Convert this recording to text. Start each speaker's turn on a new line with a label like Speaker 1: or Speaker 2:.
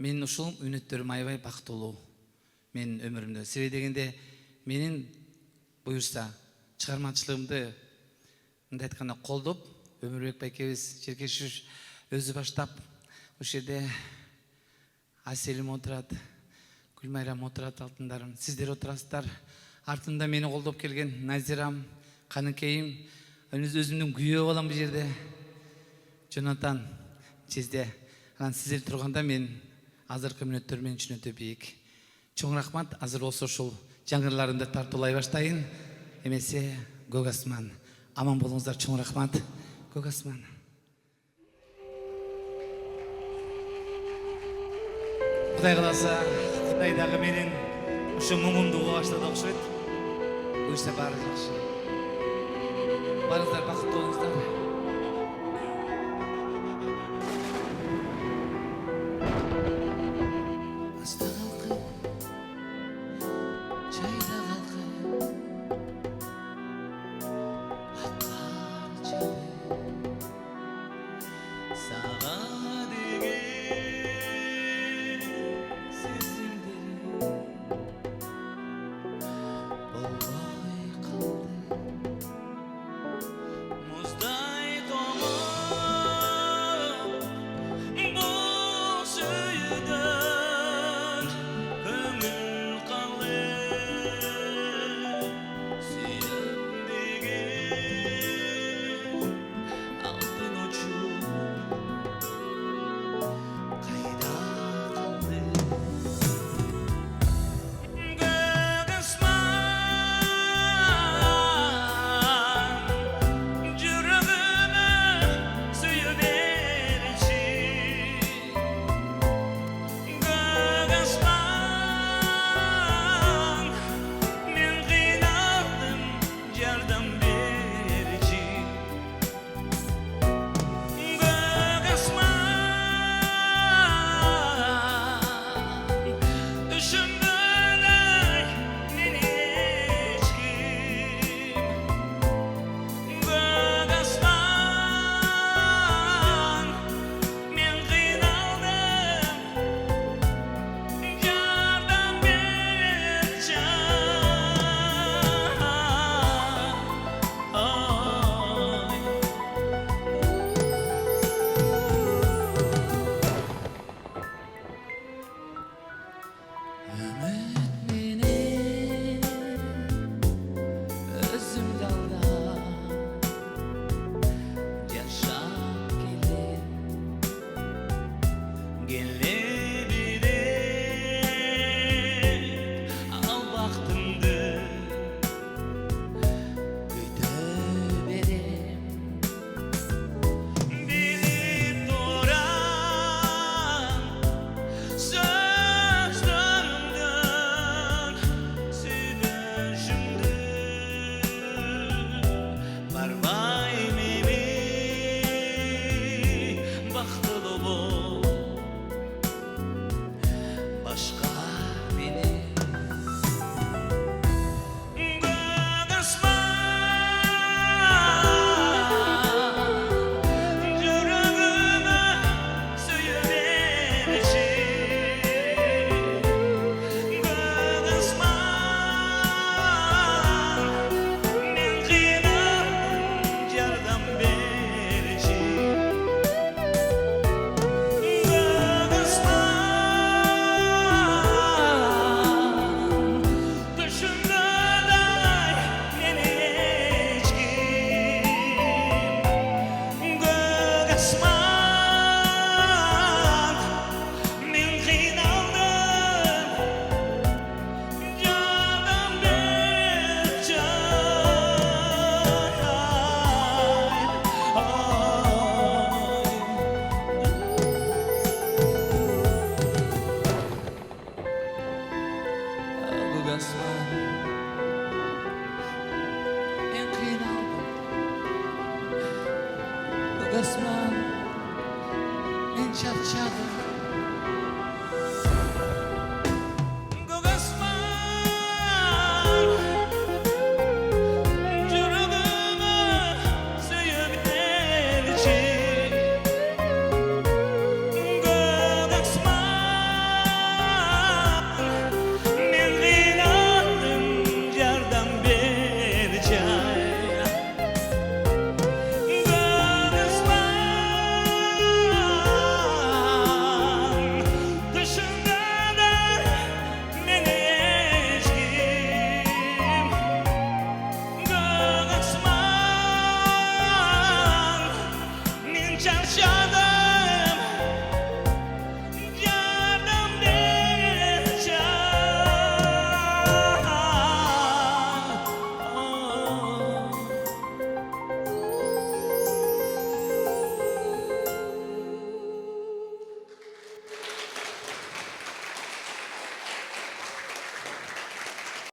Speaker 1: Мен ушул үнөттөрүм аябай бактылуу менин өмүрүмдө. Себеби дегенде менин буюрса чыгармачылыгымды мындай айтканда колдоп, Өмүрбек байкебиз Черкешев өзү баштап, ошол жерде Аселим отурат, Гүлмайрам отурат, алтындарым, сиздер отурасыздар. Артында мени колдоп келген Назирам, Каныкейим, өзүмдүн күйөө балам бул жерде, Жонатан, Чезде. Анан сиздер турганда мен азыркы мүнөттөр мен үчүн өтө бийик. Чоң рахмат. Азыр болсо ушул жаңырларымды тартуулай баштайын. Эмесе Көк асман. Аман болуңуздар, чоң рахмат. Көк асман. Кудай кааласа, Кудай дагы менин ушу муңумду уга баштады окшойт. Буюрса баары жакшы. Баарыңыздар бакыттуу болуңуздар.
Speaker 2: Göz asman, men charchadim.